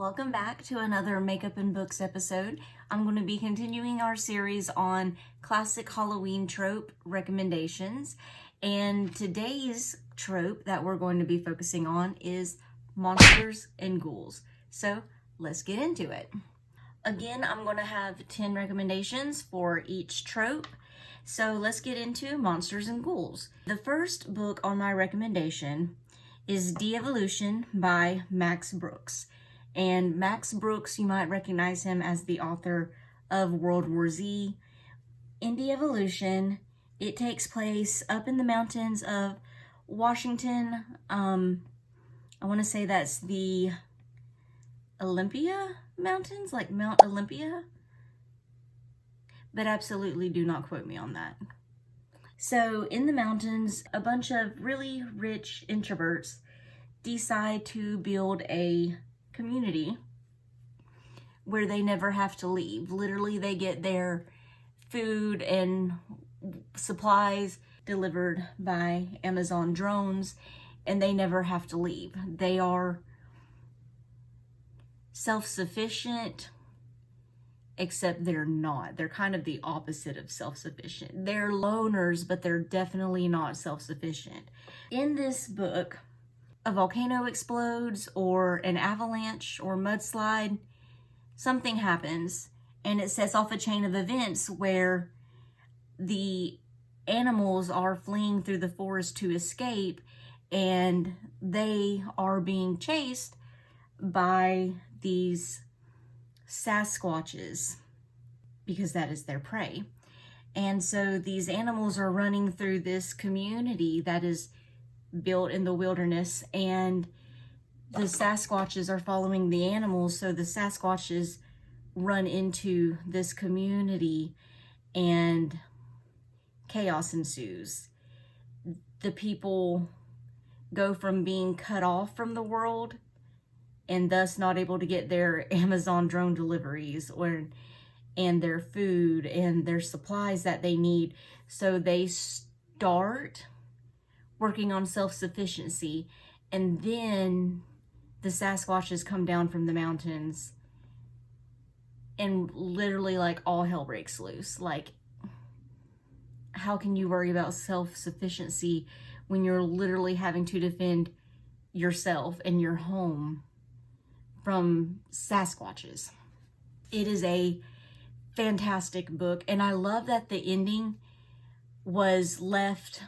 Welcome back to another Makeup and Books episode. I'm going to be continuing our series on classic Halloween trope recommendations. And today's trope that we're going to be focusing on is monsters and ghouls. So let's get into it. Again, I'm going to have 10 recommendations for each trope. So let's get into monsters and ghouls. The first book on my recommendation is De-Evolution by Max Brooks. And Max Brooks, you might recognize him as the author of World War Z. In De-Evolution, it takes place up in the mountains of Washington. I want to say that's the Olympia Mountains, like Mount Olympia. But absolutely do not quote me on that. So in the mountains, a bunch of really rich introverts decide to build a community where they never have to leave. Literally, they get their food and supplies delivered by Amazon drones, and they never have to leave. They are self-sufficient, except they're not. They're kind of the opposite of self-sufficient. They're loners, but they're definitely not self-sufficient. In this book, a volcano explodes or an avalanche or mudslide, something happens, and it sets off a chain of events where the animals are fleeing through the forest to escape, and they are being chased by these Sasquatches because that is their prey. And so these animals are running through this community that is built in the wilderness, and the Sasquatches are following the animals. So the Sasquatches run into this community and chaos ensues. The people go from being cut off from the world and thus not able to get their Amazon drone deliveries and their food and their supplies that they need. So they start working on self-sufficiency, and then the Sasquatches come down from the mountains and literally like all hell breaks loose. Like, how can you worry about self-sufficiency when you're literally having to defend yourself and your home from Sasquatches? It is a fantastic book, and I love that the ending was left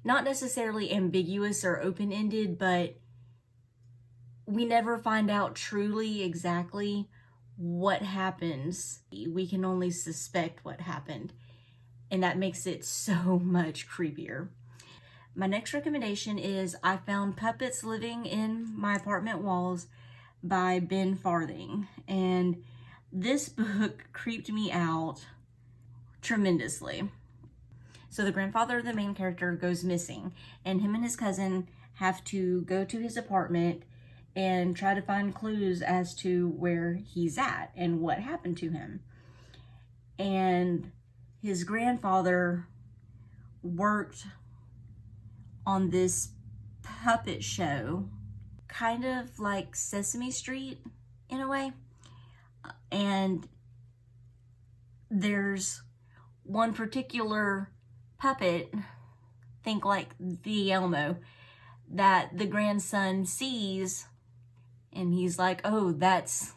not necessarily ambiguous or open-ended, but we never find out truly exactly what happens. We can only suspect what happened, and that makes it so much creepier. My next recommendation is I Found Puppets Living in My Apartment Walls by Ben Farthing. And this book creeped me out tremendously. So the grandfather of the main character goes missing, and him and his cousin have to go to his apartment and try to find clues as to where he's at and what happened to him. And his grandfather worked on this puppet show, kind of like Sesame Street in a way. And there's one particular puppet, think like the Elmo, that the grandson sees, and he's like, oh, that's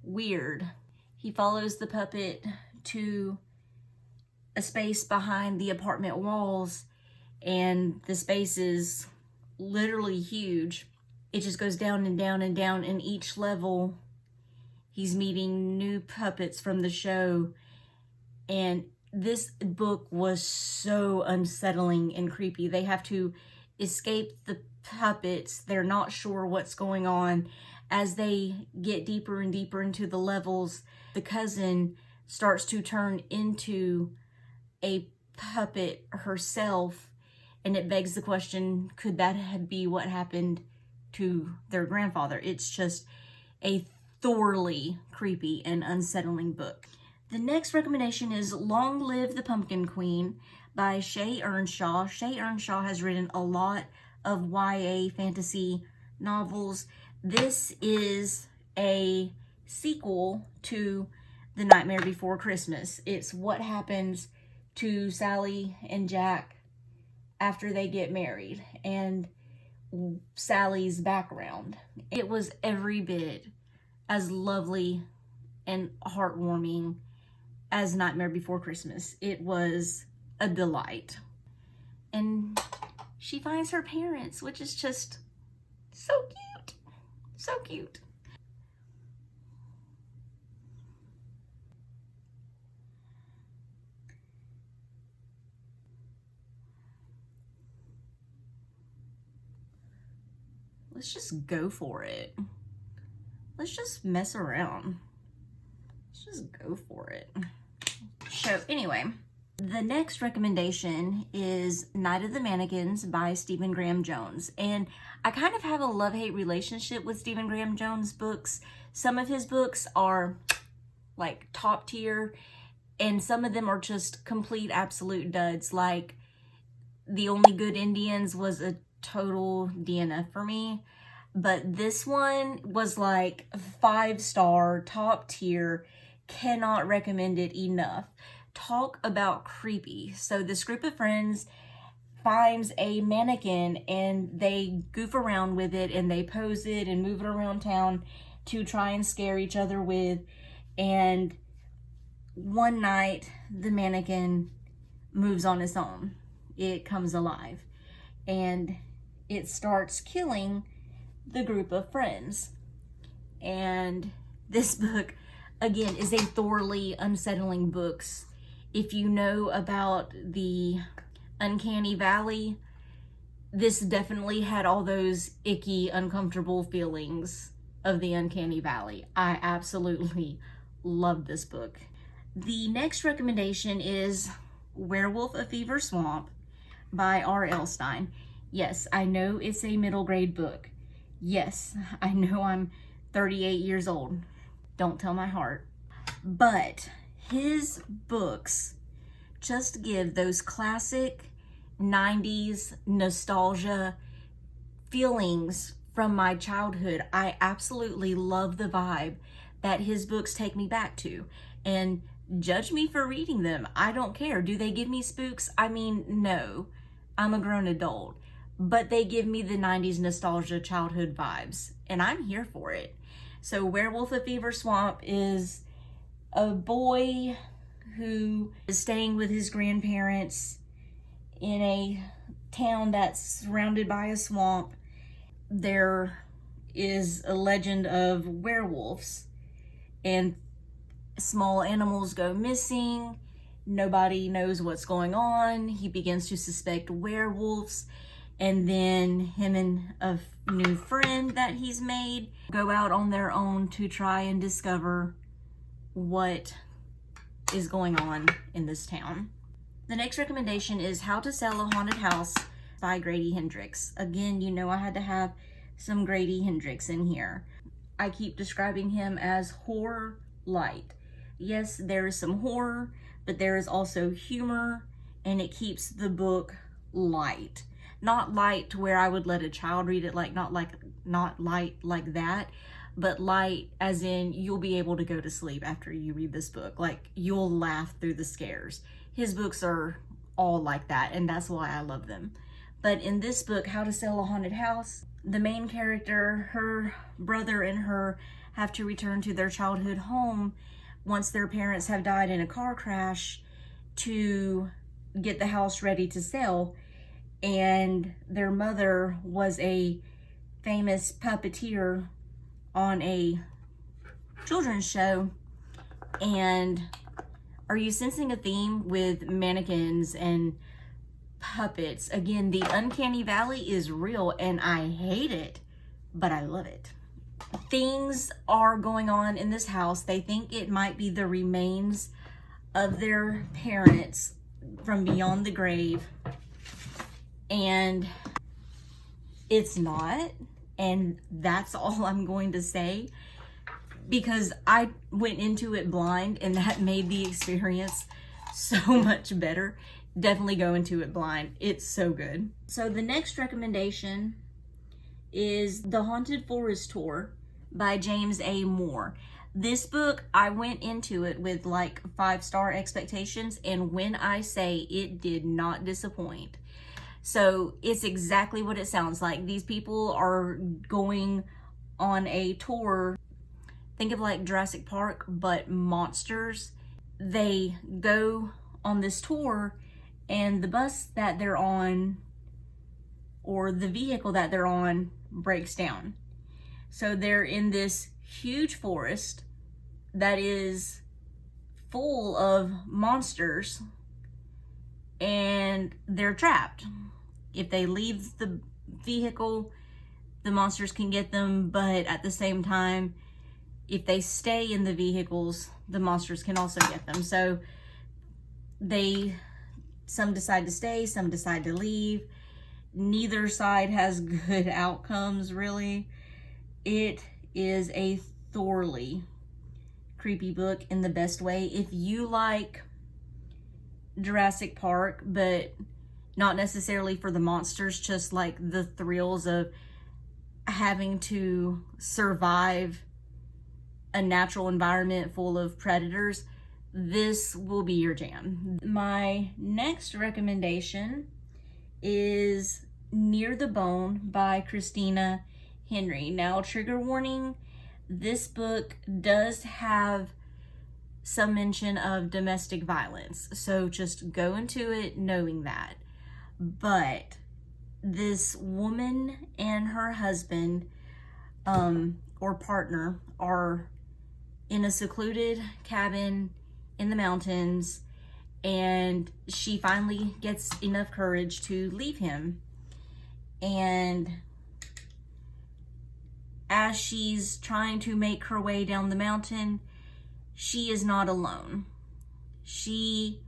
weird. He follows the puppet to a space behind the apartment walls, and the space is literally huge. It just goes down and down and down, and each level he's meeting new puppets from the show. And this book was so unsettling and creepy. They have to escape the puppets. They're not sure what's going on. As they get deeper and deeper into the levels, the cousin starts to turn into a puppet herself, and it begs the question, could that be what happened to their grandfather? It's just a thoroughly creepy and unsettling book. The next recommendation is Long Live the Pumpkin Queen by Shay Earnshaw. Shay Earnshaw has written a lot of YA fantasy novels. This is a sequel to The Nightmare Before Christmas. It's what happens to Sally and Jack after they get married and Sally's background. It was every bit as lovely and heartwarming as Nightmare Before Christmas. It was a delight. And she finds her parents, which is just so cute. So cute. Let's just go for it. Let's just mess around. Let's just go for it. So anyway, the next recommendation is Night of the Mannequins by Stephen Graham Jones. And I kind of have a love-hate relationship with Stephen Graham Jones books. Some of his books are like top tier, and some of them are just complete absolute duds. Like The Only Good Indians was a total DNF for me. But this one was like 5-star, top tier. Cannot recommend it enough. Talk about creepy. So this group of friends finds a mannequin and they goof around with it and they pose it and move it around town to try and scare each other with. And one night the mannequin moves on its own. It comes alive and it starts killing the group of friends. And this book, again, is a thoroughly unsettling book. If you know about the Uncanny Valley, this definitely had all those icky, uncomfortable feelings of the Uncanny Valley. I absolutely love this book. The next recommendation is Werewolf of Fever Swamp by R.L. Stine. Yes, I know it's a middle grade book. Yes, I know I'm 38 years old. Don't tell my heart. But his books just give those classic 90s nostalgia feelings from my childhood. I absolutely love the vibe that his books take me back to. And judge me for reading them. I don't care. Do they give me spooks? I mean, no. I'm a grown adult. But they give me the 90s nostalgia childhood vibes. And I'm here for it. So Werewolf of Fever Swamp is a boy who is staying with his grandparents in a town that's surrounded by a swamp. There is a legend of werewolves and small animals go missing. Nobody knows what's going on. He begins to suspect werewolves. And then him and a new friend that he's made go out on their own to try and discover what is going on in this town. The next recommendation is How to Sell a Haunted House by Grady Hendrix. Again, you know I had to have some Grady Hendrix in here. I keep describing him as horror light. Yes, there is some horror, but there is also humor, and it keeps the book light. Not light to where I would let a child read it, like not light like that, but light as in you'll be able to go to sleep after you read this book. Like you'll laugh through the scares. His books are all like that, and that's why I love them. But in this book, How to Sell a Haunted House, the main character, her brother and her have to return to their childhood home once their parents have died in a car crash to get the house ready to sell. And their mother was a famous puppeteer on a children's show. And are you sensing a theme with mannequins and puppets? Again, the Uncanny Valley is real and I hate it, but I love it. Things are going on in this house. They think it might be the remains of their parents from beyond the grave. And it's not, and that's all I'm going to say, because I went into it blind and that made the experience so much better. Definitely go into it blind. It's so good. So the next recommendation is The Haunted Forest Tour by James A. Moore. This book, I went into it with like 5-star expectations, and when I say it did not disappoint. So it's exactly what it sounds like. These people are going on a tour. Think of like Jurassic Park, but monsters. They go on this tour, and the bus that they're on, or the vehicle that they're on, breaks down. So they're in this huge forest that is full of monsters, and they're trapped. If they leave the vehicle, the monsters can get them, but at the same time, if they stay in the vehicles, the monsters can also get them. So some decide to stay, some decide to leave. Neither side has good outcomes, really. It is a thoroughly creepy book in the best way. If you like Jurassic Park, but not necessarily for the monsters, just like the thrills of having to survive a natural environment full of predators, this will be your jam. My next recommendation is Near the Bone by Christina Henry. Now, trigger warning, this book does have some mention of domestic violence, so just go into it knowing that. But this woman and her husband or partner are in a secluded cabin in the mountains, and she finally gets enough courage to leave him. And as she's trying to make her way down the mountain, she is not alone. She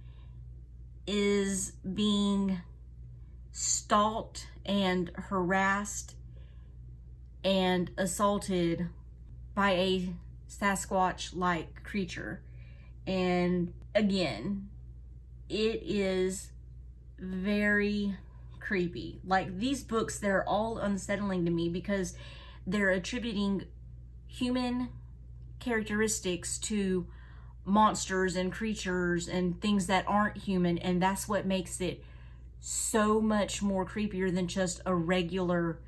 is being stalked and harassed and assaulted by a Sasquatch-like creature. And again, it is very creepy. Like, these books, they're all unsettling to me because they're attributing human characteristics to monsters and creatures and things that aren't human, and that's what makes it so much more creepier than just a regular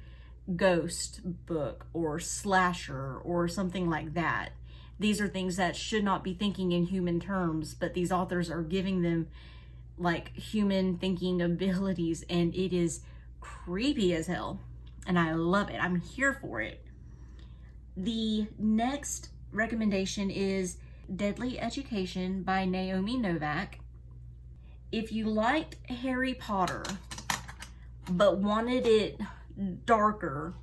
ghost book or slasher or something like that. These are things that should not be thinking in human terms, but these authors are giving them like human thinking abilities, and it is creepy as hell, and I love it. I'm here for it. The next recommendation is Deadly Education by Naomi Novak. If you liked Harry Potter but wanted it darker,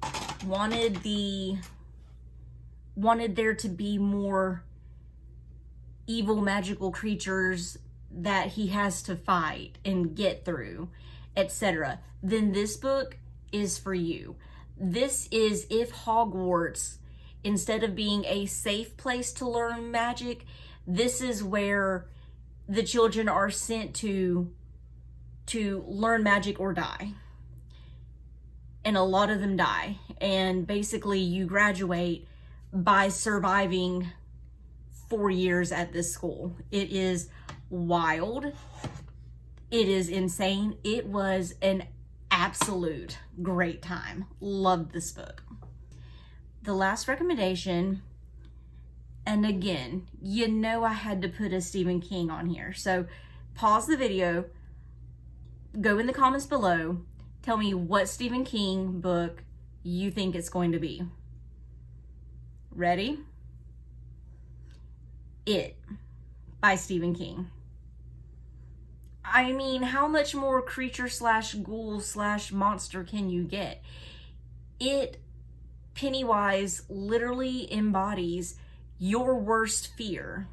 wanted there to be more evil magical creatures that he has to fight and get through, etc., then this book is for you. This is if Hogwarts, instead of being a safe place to learn magic, this is where the children are sent to learn magic or die. And a lot of them die. And basically you graduate by surviving 4 years at this school. It is wild. It is insane. It was an absolute great time. Loved this book. The last recommendation, and again, you know I had to put a Stephen King on here. So pause the video, go in the comments below, tell me what Stephen King book you think it's going to be. Ready? It by Stephen King. I mean, how much more creature slash ghoul slash monster can you get? It, Pennywise, literally embodies your worst fear,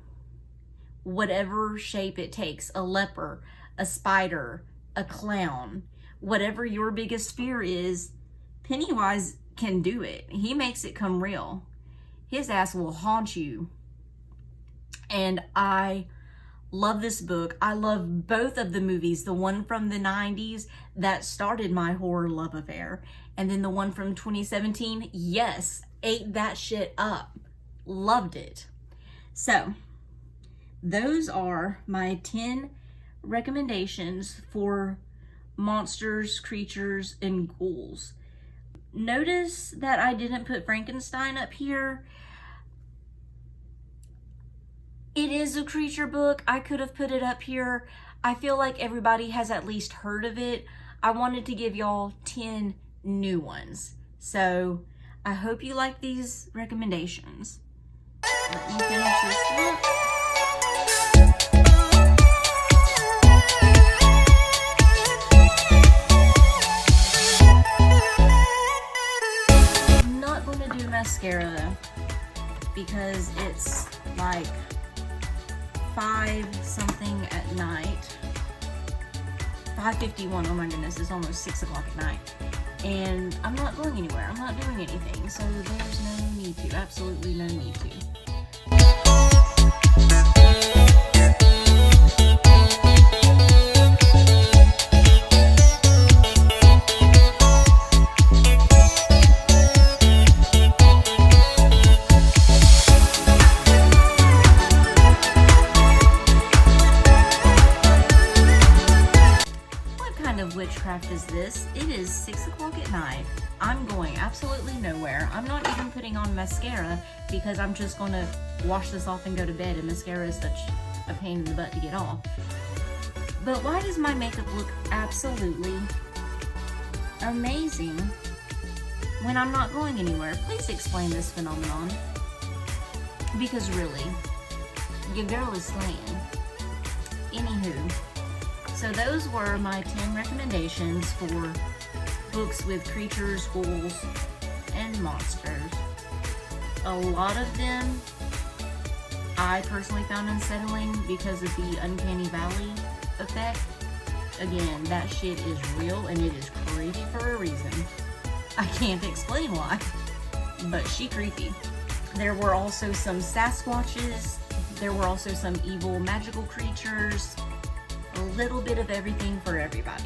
whatever shape it takes. A leper, a spider, a clown, whatever your biggest fear is, Pennywise can do it. He makes it come real. His ass will haunt you. And I Love this book. I love both of the movies. The one from the 90s that started my horror love affair. And then the one from 2017, yes, ate that shit up. Loved it. So, those are my 10 recommendations for monsters, creatures, and ghouls. Notice that I didn't put Frankenstein up here. It is a creature book. I could have put it up here. I feel like everybody has at least heard of it. I wanted to give y'all 10 new ones. So I hope you like these recommendations. Let me finish this book. I'm not going to do mascara because it's like 5 something at night. 5:51, oh my goodness, it's almost 6 o'clock at night. And I'm not going anywhere, I'm not doing anything, so there's no need to, absolutely no need to. Witchcraft is this? It is 6 o'clock at night. I'm going absolutely nowhere. I'm not even putting on mascara because I'm just going to wash this off and go to bed, and mascara is such a pain in the butt to get off. But why does my makeup look absolutely amazing when I'm not going anywhere? Please explain this phenomenon. Because really, your girl is slaying. Anywho. So those were my 10 recommendations for books with creatures, ghouls, and monsters. A lot of them I personally found unsettling because of the uncanny valley effect. Again, that shit is real and it is creepy for a reason. I can't explain why, but she creepy. There were also some Sasquatches. There were also some evil magical creatures. A little bit of everything for everybody.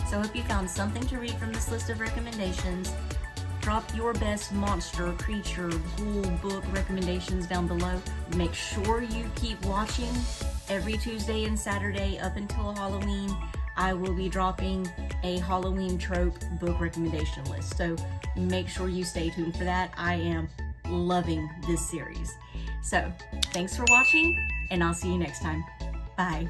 So I hope you found something to read from this list of recommendations. Drop your best monster, creature, ghoul book recommendations down below. Make sure you keep watching. Every Tuesday and Saturday up until Halloween, I will be dropping a Halloween trope book recommendation list. So make sure you stay tuned for that. I am loving this series. So thanks for watching, and I'll see you next time. Bye.